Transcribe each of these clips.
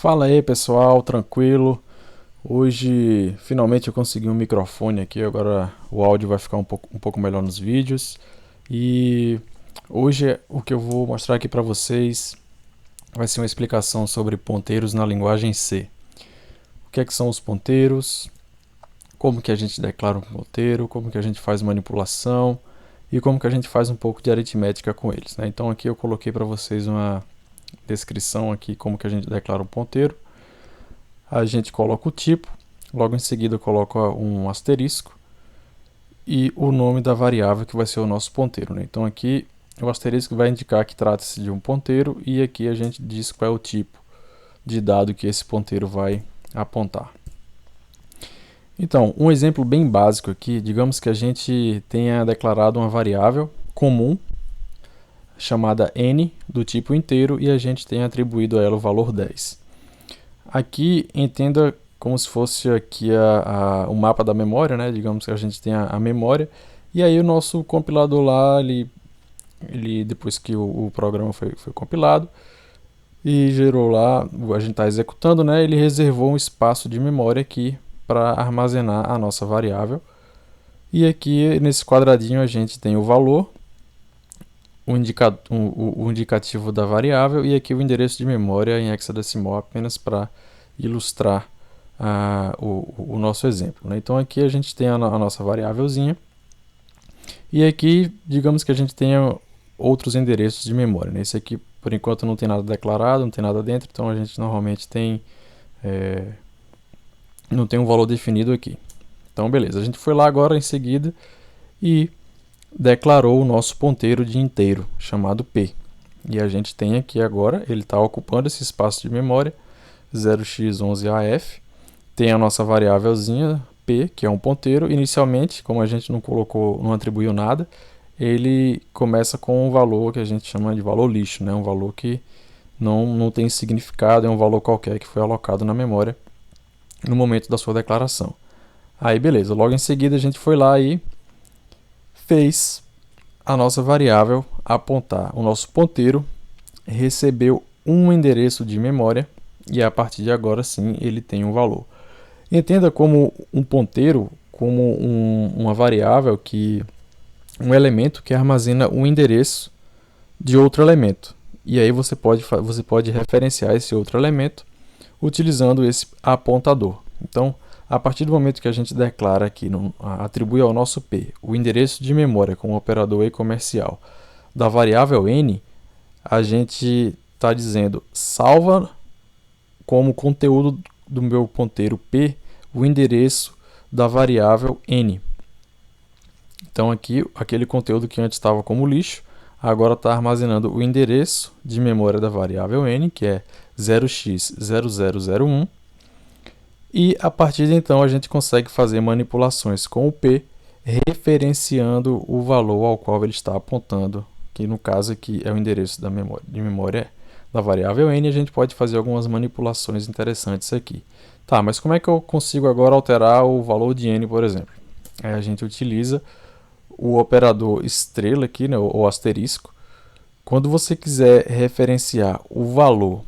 Fala aí pessoal, tranquilo? Hoje finalmente eu consegui um microfone aqui, agora o áudio vai ficar um pouco melhor nos vídeos. E hoje o que eu vou mostrar aqui para vocês vai ser uma explicação sobre ponteiros na linguagem C. O que é que são os ponteiros, como que a gente declara um ponteiro, como que a gente faz manipulação e como que a gente faz um pouco de aritmética com eles, né? Então aqui eu coloquei para vocês uma descrição aqui como que a gente declara um ponteiro. A gente coloca o tipo, logo em seguida coloca um asterisco e o nome da variável que vai ser o nosso ponteiro, né? Então aqui o asterisco vai indicar que trata-se de um ponteiro e aqui a gente diz qual é o tipo de dado que esse ponteiro vai apontar. Então, um exemplo bem básico aqui, digamos que a gente tenha declarado uma variável comum chamada n do tipo inteiro e a gente tenha atribuído a ela o valor 10. Aqui entenda como se fosse aqui o mapa da memória, né? Digamos que a gente tem a memória e aí o nosso compilador lá, ele depois que o programa foi compilado e gerou lá, a gente está executando, né? Ele reservou um espaço de memória aqui para armazenar a nossa variável. E aqui nesse quadradinho a gente tem o valor, o indicativo da variável e aqui o endereço de memória em hexadecimal apenas para ilustrar o nosso exemplo, né? Então aqui a gente tem a nossa variávelzinha e aqui digamos que a gente tenha outros endereços de memória, né? Esse aqui por enquanto não tem nada declarado, não tem nada dentro, então a gente normalmente não tem um valor definido aqui. Então beleza, a gente foi lá agora em seguida e declarou o nosso ponteiro de inteiro, chamado P. E a gente tem aqui agora, ele está ocupando esse espaço de memória, 0x11af, tem a nossa variávelzinha P, que é um ponteiro. Inicialmente, como a gente não atribuiu nada, ele começa com um valor que a gente chama de valor lixo, né? Um valor que não tem significado, é um valor qualquer que foi alocado na memória no momento da sua declaração. Aí beleza, logo em seguida a gente foi lá e fez a nossa variável apontar. O nosso ponteiro recebeu um endereço de memória e a partir de agora sim ele tem um valor. Entenda como um ponteiro, como uma variável, um elemento que armazena um endereço de outro elemento. E aí você pode referenciar esse outro elemento utilizando esse apontador. Então, a partir do momento que a gente declara aqui, atribui ao nosso P o endereço de memória com o operador E comercial da variável n, a gente está dizendo salva como conteúdo do meu ponteiro P o endereço da variável n. Então aqui, aquele conteúdo que antes estava como lixo, agora está armazenando o endereço de memória da variável n, que é 0x0001. E a partir de então a gente consegue fazer manipulações com o P, referenciando o valor ao qual ele está apontando, que no caso aqui é o endereço de memória da variável n. A gente pode fazer algumas manipulações interessantes aqui. Tá, mas como é que eu consigo agora alterar o valor de n, por exemplo? Aí a gente utiliza o operador estrela aqui, né, ou asterisco. Quando você quiser referenciar o valor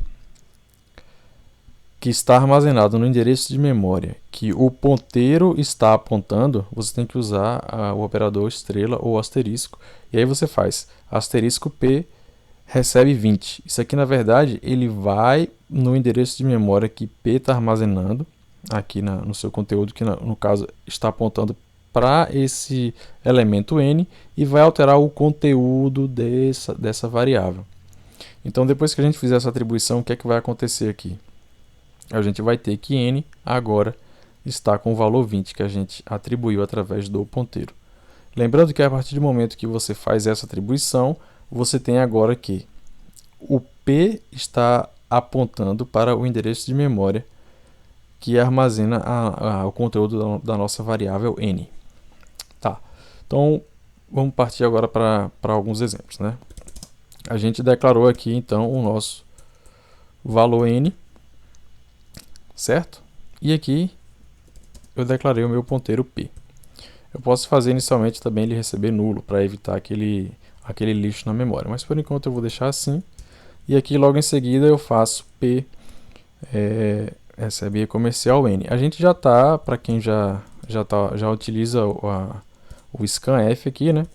que está armazenado no endereço de memória que o ponteiro está apontando, você tem que usar o operador estrela ou asterisco. E aí você faz asterisco P recebe 20. Isso aqui, na verdade, ele vai no endereço de memória que P está armazenando aqui no seu conteúdo, que no caso está apontando para esse elemento n e vai alterar o conteúdo dessa variável. Então, depois que a gente fizer essa atribuição, o que é que vai acontecer aqui? A gente vai ter que n agora está com o valor 20 que a gente atribuiu através do ponteiro. Lembrando que a partir do momento que você faz essa atribuição, você tem agora que o P está apontando para o endereço de memória que armazena o conteúdo da nossa variável n. Tá. Então, vamos partir agora para alguns exemplos, né? A gente declarou aqui, então, o nosso valor n, certo? E aqui eu declarei o meu ponteiro P. Eu posso fazer inicialmente também ele receber nulo, para evitar aquele lixo na memória. Mas por enquanto eu vou deixar assim. E aqui logo em seguida eu faço P recebe e-comercial N. A gente já está, para quem já utiliza o scanf aqui, né?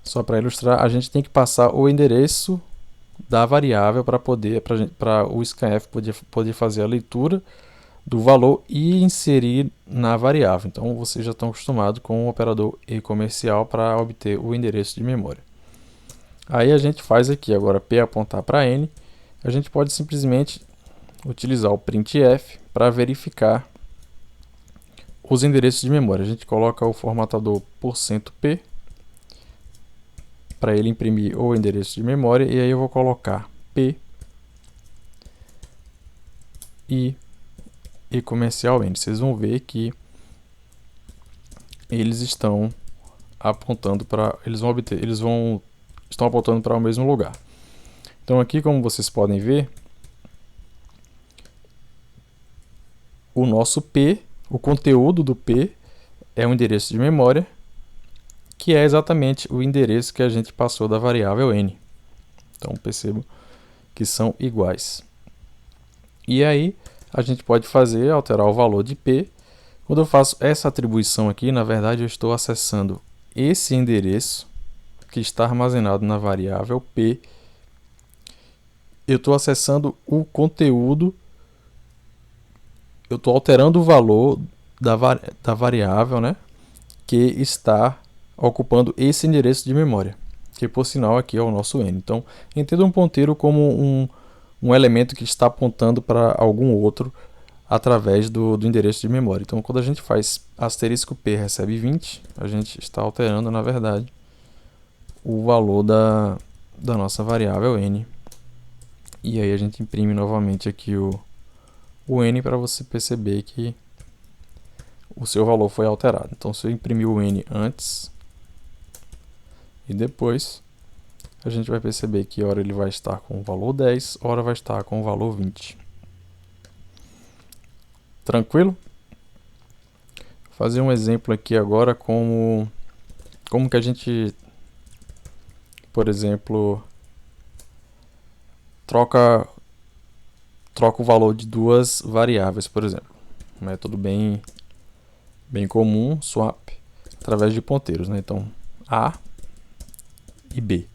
Só para ilustrar, a gente tem que passar o endereço da variável para o scanf poder fazer a leitura do valor e inserir na variável. Então, vocês já estão acostumados com o operador e-comercial para obter o endereço de memória. Aí a gente faz aqui agora p apontar para n. A gente pode simplesmente utilizar o printf para verificar os endereços de memória. A gente coloca o formatador %p para ele imprimir o endereço de memória, e aí eu vou colocar p e comercial n. Vocês vão ver que eles estão apontando para estão apontando para o mesmo lugar. Então aqui, como vocês podem ver, o nosso p, o conteúdo do p é um endereço de memória, que é exatamente o endereço que a gente passou da variável n. Então percebam que são iguais. E aí a gente pode alterar o valor de p. Quando eu faço essa atribuição aqui, na verdade eu estou acessando esse endereço que está armazenado na variável p. Eu estou acessando o conteúdo, eu estou alterando o valor da variável, né, que está ocupando esse endereço de memória, que por sinal aqui é o nosso n. Então, entenda um ponteiro como um elemento que está apontando para algum outro através do endereço de memória. Então, quando a gente faz *p recebe 20, a gente está alterando, na verdade, o valor da nossa variável n. E aí a gente imprime novamente aqui o n para você perceber que o seu valor foi alterado. Então, se eu imprimir o n antes e depois, a gente vai perceber que ora ele vai estar com o valor 10, ora vai estar com o valor 20. Tranquilo? Vou fazer um exemplo aqui agora como que a gente, por exemplo, troca o valor de duas variáveis, por exemplo. Um método bem comum, swap, através de ponteiros, né? Então, A e B.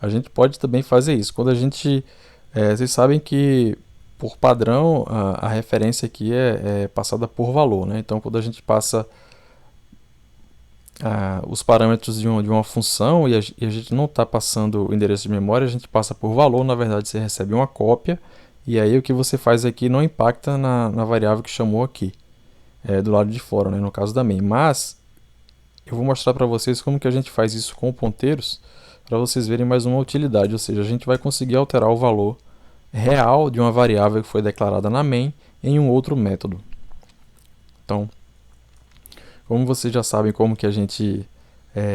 A gente pode também fazer isso. Quando a gente... vocês sabem que, por padrão, a referência aqui é passada por valor, né? Então, quando a gente passa os parâmetros de uma função e a gente não está passando o endereço de memória, a gente passa por valor. Na verdade, você recebe uma cópia, e aí o que você faz aqui não impacta na variável que chamou aqui, do lado de fora, né? No caso da main. Mas eu vou mostrar para vocês como que a gente faz isso com ponteiros, para vocês verem mais uma utilidade, ou seja, a gente vai conseguir alterar o valor real de uma variável que foi declarada na main em um outro método. Então, como vocês já sabem como que a gente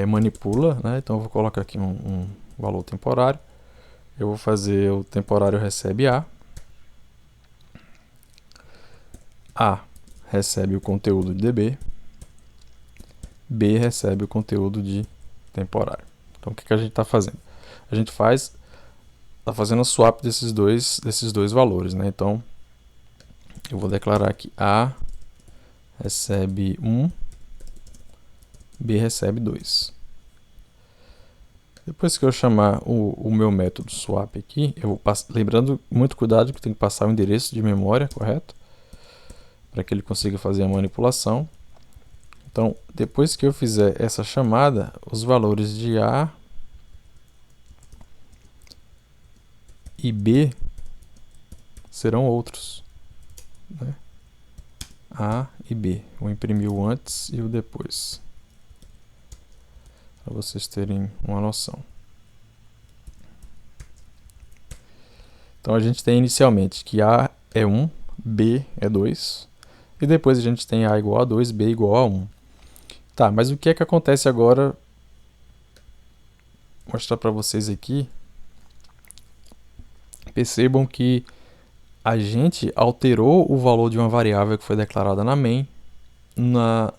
manipula, né? Então eu vou colocar aqui um valor temporário. Eu vou fazer o temporário recebe A. A recebe o conteúdo de DB. B recebe o conteúdo de temporário. Então, o que a gente está fazendo? A gente está fazendo a swap desses dois valores, né? Então, eu vou declarar que A recebe 1, B recebe 2. Depois que eu chamar o meu método swap aqui, eu vou lembrando, muito cuidado que tem que passar o endereço de memória, correto? Para que ele consiga fazer a manipulação. Então, depois que eu fizer essa chamada, os valores de A e B serão outros, né? A e B. Vou imprimir o antes e o depois, para vocês terem uma noção. Então, a gente tem inicialmente que A é 1, B é 2, e depois a gente tem A igual a 2, B igual a 1. Tá, mas o que é que acontece agora? Vou mostrar para vocês aqui. Percebam que a gente alterou o valor de uma variável que foi declarada na main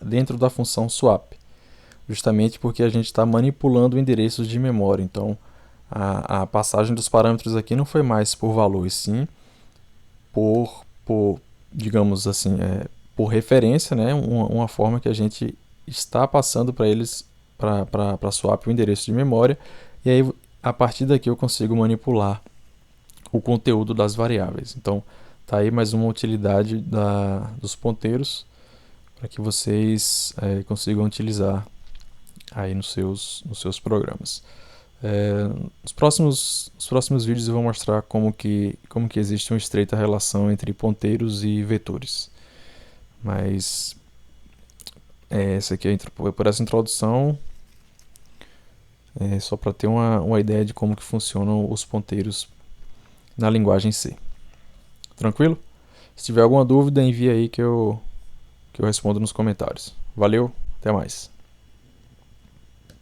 dentro da função swap, justamente porque a gente está manipulando endereços de memória. Então, a passagem dos parâmetros aqui não foi mais por valor, e sim digamos assim, por referência, né, uma forma que a gente está passando para eles, para swap o endereço de memória, e aí a partir daqui eu consigo manipular o conteúdo das variáveis. Então, tá aí mais uma utilidade dos ponteiros para que vocês consigam utilizar aí nos seus programas. Nos próximos vídeos eu vou mostrar como que existe uma estreita relação entre ponteiros e vetores. Mas essa aqui por essa introdução, só para ter uma ideia de como que funcionam os ponteiros na linguagem C. Tranquilo? Se tiver alguma dúvida, envie aí que eu respondo nos comentários. Valeu, até mais.